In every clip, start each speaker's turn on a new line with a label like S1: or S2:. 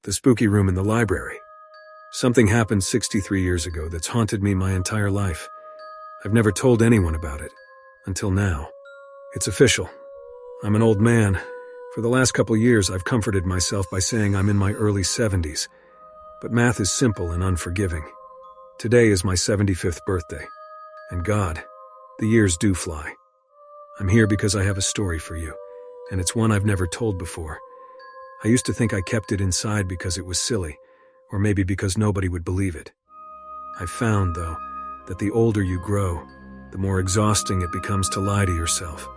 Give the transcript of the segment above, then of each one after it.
S1: The spooky room in the library. Something happened 63 years ago that's haunted me my entire life. I've never told anyone about it, until now. It's official. I'm an old man. For the last couple years, I've comforted myself by saying I'm in my early 70s. But math is simple and unforgiving. Today is my 75th birthday. And God, the years do fly. I'm here because I have a story for you, and it's one I've never told before. I used to think I kept it inside because it was silly, or maybe because nobody would believe it. I've found, though, that the older you grow, the more exhausting it becomes to lie to yourself.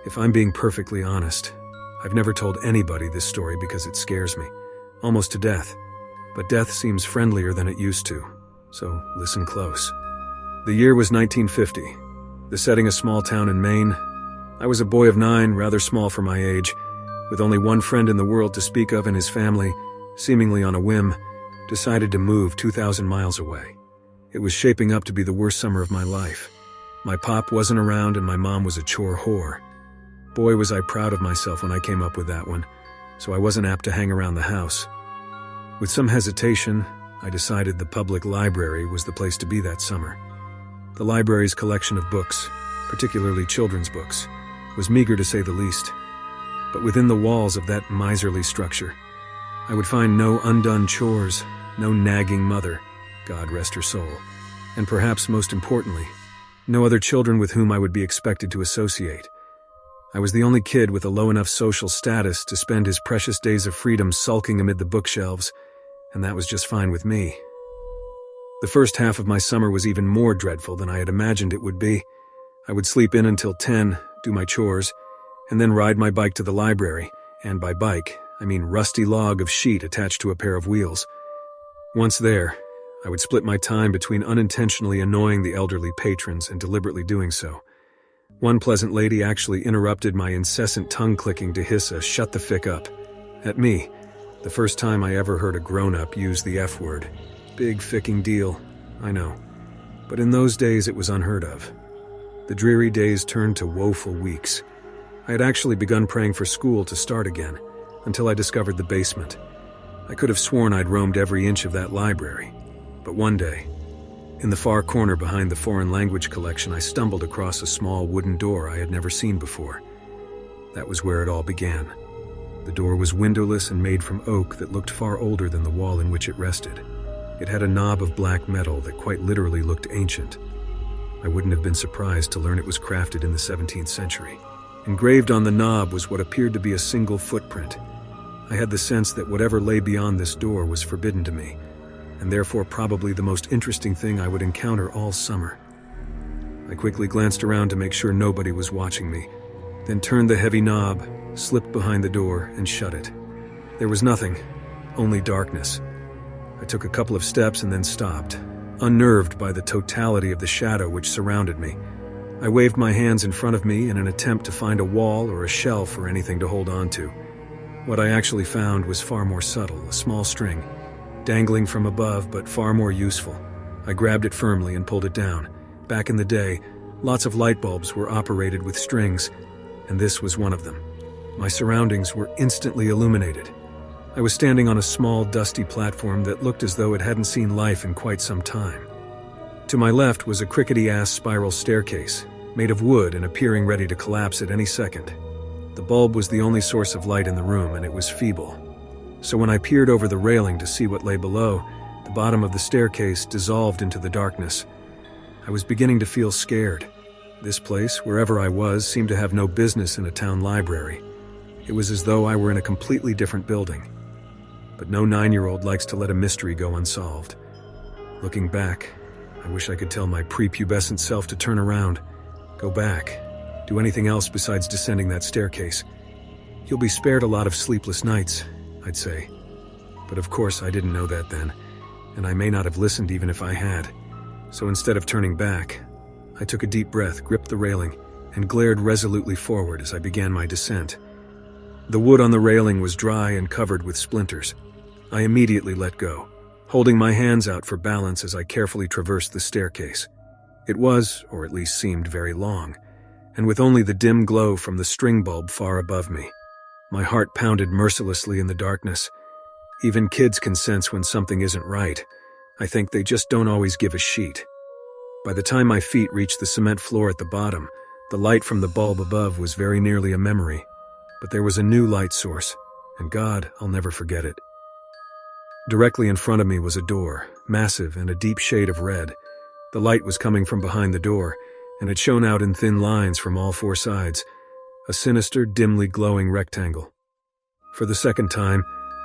S1: If I'm being perfectly honest, I've never told anybody this story because it scares me, almost to death. But death seems friendlier than it used to, so listen close. The year was 1950. The setting a small town in Maine. I was a boy of 9, rather small for my age, with only one friend in the world to speak of, and his family, seemingly on a whim, decided to move 2,000 miles away. It was shaping up to be the worst summer of my life. My pop wasn't around and my mom was a chore whore. Boy, was I proud of myself when I came up with that one, so I wasn't apt to hang around the house. With some hesitation, I decided the public library was the place to be that summer. The library's collection of books, particularly children's books, was meager to say the least. But within the walls of that miserly structure, I would find no undone chores, no nagging mother, God rest her soul, and perhaps most importantly, no other children with whom I would be expected to associate. I was the only kid with a low enough social status to spend his precious days of freedom sulking amid the bookshelves, and that was just fine with me. The first half of my summer was even more dreadful than I had imagined it would be. I would sleep in until 10, do my chores, and then ride my bike to the library, and by bike, I mean rusty log of sheet attached to a pair of wheels. Once there, I would split my time between unintentionally annoying the elderly patrons and deliberately doing so. One pleasant lady actually interrupted my incessant tongue-clicking to hiss a "shut the fick up" at me, the first time I ever heard a grown-up use the F word. Big ficking deal, I know. But in those days it was unheard of. The dreary days turned to woeful weeks. I had actually begun praying for school to start again, until I discovered the basement. I could have sworn I'd roamed every inch of that library. But one day, in the far corner behind the foreign language collection, I stumbled across a small wooden door I had never seen before. That was where it all began. The door was windowless and made from oak that looked far older than the wall in which it rested. It had a knob of black metal that quite literally looked ancient. I wouldn't have been surprised to learn it was crafted in the 17th century. Engraved on the knob was what appeared to be a single footprint. I had the sense that whatever lay beyond this door was forbidden to me, and therefore probably the most interesting thing I would encounter all summer. I quickly glanced around to make sure nobody was watching me, then turned the heavy knob, slipped behind the door, and shut it. There was nothing, only darkness. I took a couple of steps and then stopped, unnerved by the totality of the shadow which surrounded me. I waved my hands in front of me in an attempt to find a wall or a shelf or anything to hold on to. What I actually found was far more subtle, a small string, dangling from above but far more useful. I grabbed it firmly and pulled it down. Back in the day, lots of light bulbs were operated with strings, and this was one of them. My surroundings were instantly illuminated. I was standing on a small, dusty platform that looked as though it hadn't seen life in quite some time. To my left was a crickety-ass spiral staircase, made of wood and appearing ready to collapse at any second. The bulb was the only source of light in the room, and it was feeble. So when I peered over the railing to see what lay below, the bottom of the staircase dissolved into the darkness. I was beginning to feel scared. This place, wherever I was, seemed to have no business in a town library. It was as though I were in a completely different building. But no 9-year-old likes to let a mystery go unsolved. Looking back, I wish I could tell my prepubescent self to turn around, go back, do anything else besides descending that staircase. You'll be spared a lot of sleepless nights, I'd say. But of course I didn't know that then, and I may not have listened even if I had. So instead of turning back, I took a deep breath, gripped the railing, and glared resolutely forward as I began my descent. The wood on the railing was dry and covered with splinters. I immediately let go, holding my hands out for balance as I carefully traversed the staircase. It was, or at least seemed, very long, and with only the dim glow from the string bulb far above me. My heart pounded mercilessly in the darkness. Even kids can sense when something isn't right. I think they just don't always give a sheet. By the time my feet reached the cement floor at the bottom, the light from the bulb above was very nearly a memory. But there was a new light source, and God, I'll never forget it. Directly in front of me was a door, massive and a deep shade of red. The light was coming from behind the door, and it shone out in thin lines from all four sides, a sinister, dimly glowing rectangle. For the second time,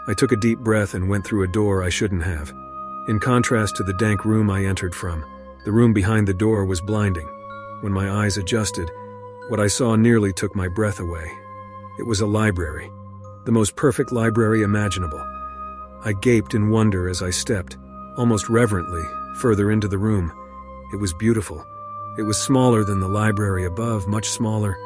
S1: I took a deep breath and went through a door I shouldn't have. In contrast to the dank room I entered from, the room behind the door was blinding. When my eyes adjusted, what I saw nearly took my breath away. It was a library, the most perfect library imaginable. I gaped in wonder as I stepped, almost reverently, further into the room. It was beautiful. It was smaller than the library above, much smaller,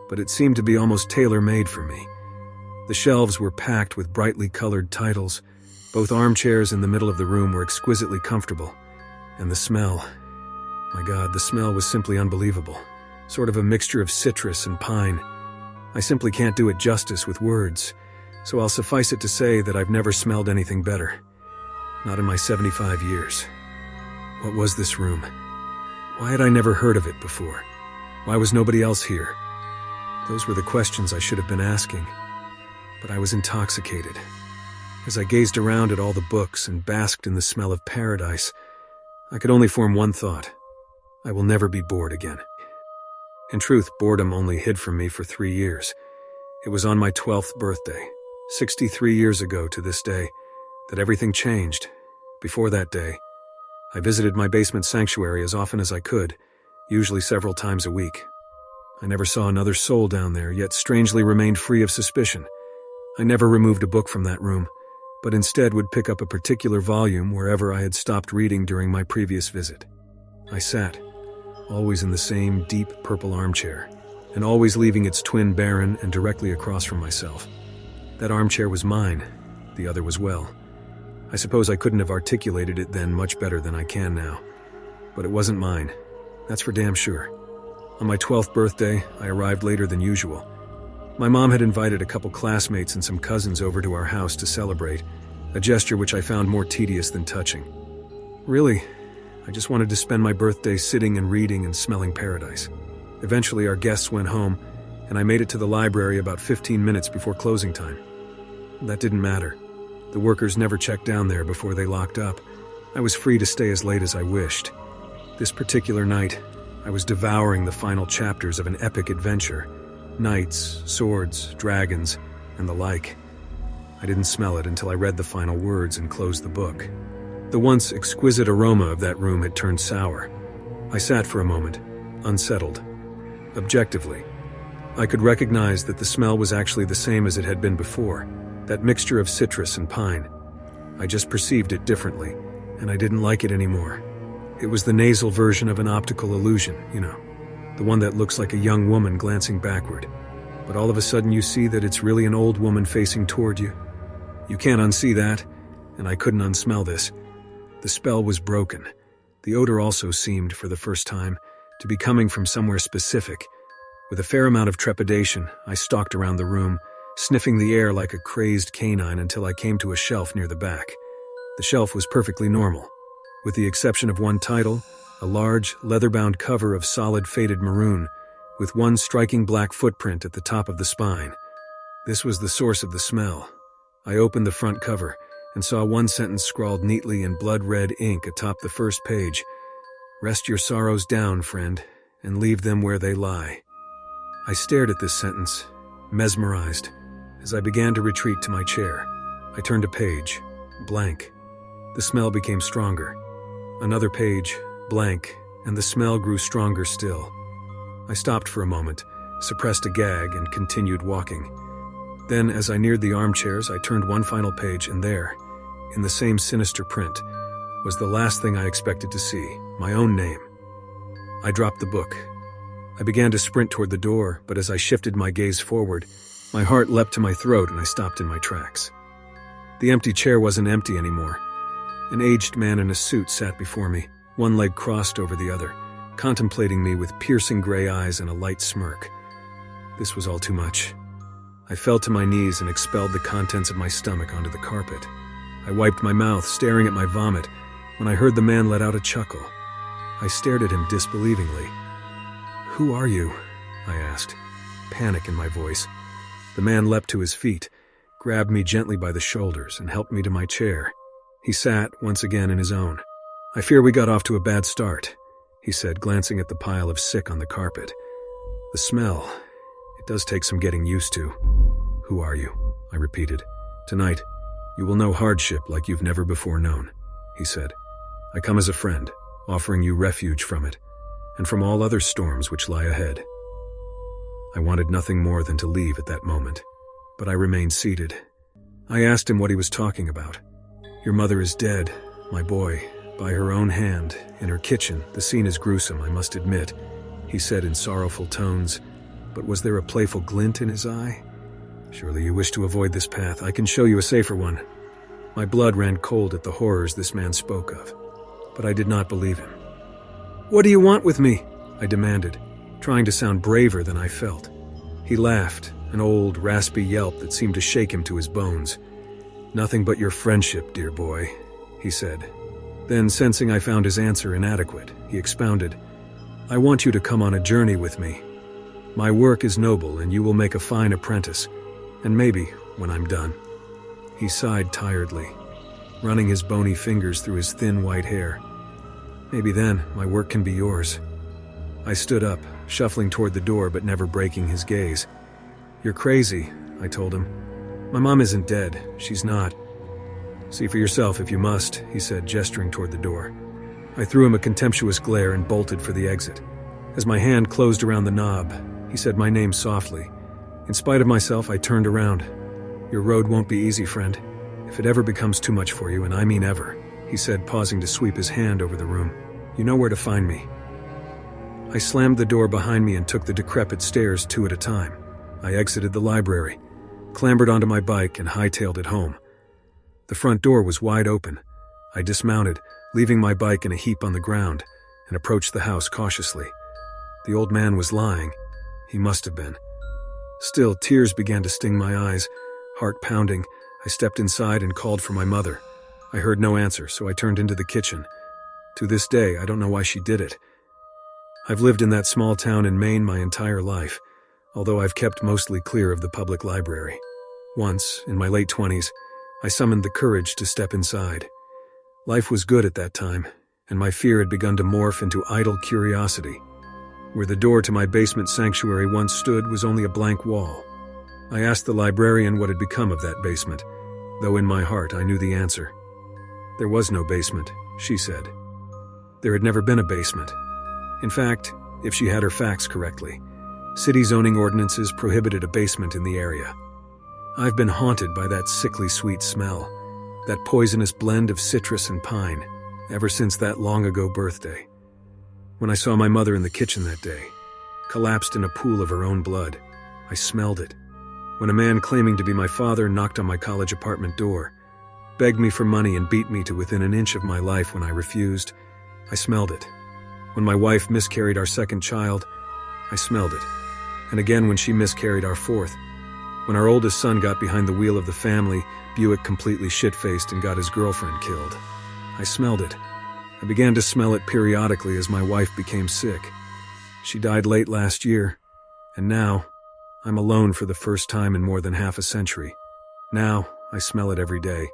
S1: but it seemed to be almost tailor-made for me. The shelves were packed with brightly colored titles. Both armchairs in the middle of the room were exquisitely comfortable. And the smell, my God, the smell was simply unbelievable. Sort of a mixture of citrus and pine. I simply can't do it justice with words, so I'll suffice it to say that I've never smelled anything better. Not in my 75 years. What was this room? Why had I never heard of it before? Why was nobody else here? Those were the questions I should have been asking. But I was intoxicated. As I gazed around at all the books and basked in the smell of paradise, I could only form one thought. I will never be bored again. In truth, boredom only hid from me for 3 years. It was on my 12th birthday, 63 years ago to this day, that everything changed. Before that day, I visited my basement sanctuary as often as I could, usually several times a week. I never saw another soul down there, yet strangely remained free of suspicion. I never removed a book from that room, but instead would pick up a particular volume wherever I had stopped reading during my previous visit. I sat, always in the same deep purple armchair, and always leaving its twin barren and directly across from myself. That armchair was mine, the other was well. I suppose I couldn't have articulated it then much better than I can now. But it wasn't mine, that's for damn sure. On my 12th birthday, I arrived later than usual. My mom had invited a couple classmates and some cousins over to our house to celebrate, a gesture which I found more tedious than touching. Really, I just wanted to spend my birthday sitting and reading and smelling paradise. Eventually, our guests went home, and I made it to the library about 15 minutes before closing time. That didn't matter. The workers never checked down there before they locked up. I was free to stay as late as I wished. This particular night, I was devouring the final chapters of an epic adventure. Knights, swords, dragons, and the like. I didn't smell it until I read the final words and closed the book. The once exquisite aroma of that room had turned sour. I sat for a moment, unsettled. Objectively, I could recognize that the smell was actually the same as it had been before, that mixture of citrus and pine. I just perceived it differently, and I didn't like it anymore. It was the nasal version of an optical illusion, the one that looks like a young woman glancing backward. But all of a sudden you see that it's really an old woman facing toward you. You can't unsee that, and I couldn't unsmell this. The spell was broken. The odor also seemed, for the first time, to be coming from somewhere specific. With a fair amount of trepidation, I stalked around the room, sniffing the air like a crazed canine until I came to a shelf near the back. The shelf was perfectly normal, with the exception of one title, a large, leather-bound cover of solid faded maroon, with one striking black footprint at the top of the spine. This was the source of the smell. I opened the front cover and saw one sentence scrawled neatly in blood-red ink atop the first page. "Rest your sorrows down, friend, and leave them where they lie." I stared at this sentence, mesmerized. As I began to retreat to my chair, I turned a page, blank. The smell became stronger. Another page, blank, and the smell grew stronger still. I stopped for a moment, suppressed a gag, and continued walking. Then, as I neared the armchairs, I turned one final page, and there, in the same sinister print, was the last thing I expected to see, my own name. I dropped the book. I began to sprint toward the door, but as I shifted my gaze forward, my heart leapt to my throat and I stopped in my tracks. The empty chair wasn't empty anymore. An aged man in a suit sat before me, one leg crossed over the other, contemplating me with piercing gray eyes and a light smirk. This was all too much. I fell to my knees and expelled the contents of my stomach onto the carpet. I wiped my mouth, staring at my vomit, when I heard the man let out a chuckle. I stared at him disbelievingly. "Who are you?" I asked, panic in my voice. The man leapt to his feet, grabbed me gently by the shoulders, and helped me to my chair. He sat, once again, in his own. "I fear we got off to a bad start," he said, glancing at the pile of sick on the carpet. "The smell, it does take some getting used to." "Who are you?" I repeated. "Tonight, you will know hardship like you've never before known," he said. "I come as a friend, offering you refuge from it, and from all other storms which lie ahead." I wanted nothing more than to leave at that moment, but I remained seated. I asked him what he was talking about. "Your mother is dead, my boy, by her own hand, in her kitchen. The scene is gruesome, I must admit," he said in sorrowful tones, but was there a playful glint in his eye? "Surely you wish to avoid this path. I can show you a safer one." My blood ran cold at the horrors this man spoke of, but I did not believe him. "What do you want with me?" I demanded, trying to sound braver than I felt. He laughed, an old, raspy yelp that seemed to shake him to his bones. "Nothing but your friendship, dear boy," he said. Then, sensing I found his answer inadequate, he expounded, "I want you to come on a journey with me. My work is noble, and you will make a fine apprentice, and maybe, when I'm done." He sighed tiredly, running his bony fingers through his thin white hair. "Maybe then, my work can be yours." I stood up, shuffling toward the door but never breaking his gaze. "You're crazy," I told him. "My mom isn't dead. She's not." "See for yourself if you must," he said, gesturing toward the door. I threw him a contemptuous glare and bolted for the exit. As my hand closed around the knob, he said my name softly. In spite of myself, I turned around. "Your road won't be easy, friend. If it ever becomes too much for you, and I mean ever," he said, pausing to sweep his hand over the room. "You know where to find me." I slammed the door behind me and took the decrepit stairs 2 at a time. I exited the library, clambered onto my bike, and hightailed it home. The front door was wide open. I dismounted, leaving my bike in a heap on the ground, and approached the house cautiously. The old man was lying. He must have been. Still, tears began to sting my eyes. Heart pounding, I stepped inside and called for my mother. I heard no answer, so I turned into the kitchen. To this day, I don't know why she did it. I've lived in that small town in Maine my entire life, although I've kept mostly clear of the public library. Once, in my late 20s, I summoned the courage to step inside. Life was good at that time, and my fear had begun to morph into idle curiosity. Where the door to my basement sanctuary once stood was only a blank wall. I asked the librarian what had become of that basement, though in my heart I knew the answer. There was no basement, she said. There had never been a basement. In fact, if she had her facts correctly, city zoning ordinances prohibited a basement in the area. I've been haunted by that sickly sweet smell, that poisonous blend of citrus and pine, ever since that long-ago birthday. When I saw my mother in the kitchen that day, collapsed in a pool of her own blood, I smelled it. When a man claiming to be my father knocked on my college apartment door, begged me for money and beat me to within an inch of my life when I refused, I smelled it. When my wife miscarried our second child, I smelled it. And again when she miscarried our fourth. When our oldest son got behind the wheel of the family, Buick completely shit-faced and got his girlfriend killed. I smelled it. I began to smell it periodically as my wife became sick. She died late last year, and now, I'm alone for the first time in more than half a century. Now, I smell it every day,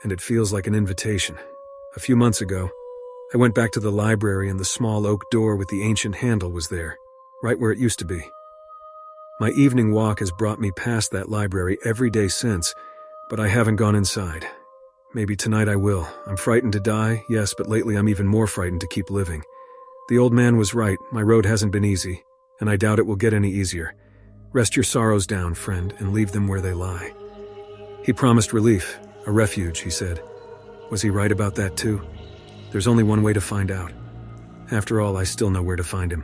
S1: and it feels like an invitation. A few months ago, I went back to the library and the small oak door with the ancient handle was there, right where it used to be. My evening walk has brought me past that library every day since, but I haven't gone inside. Maybe tonight I will. I'm frightened to die, yes, but lately I'm even more frightened to keep living. The old man was right, my road hasn't been easy, and I doubt it will get any easier. Rest your sorrows down, friend, and leave them where they lie. He promised relief, a refuge, he said. Was he right about that too? There's only one way to find out. After all, I still know where to find him.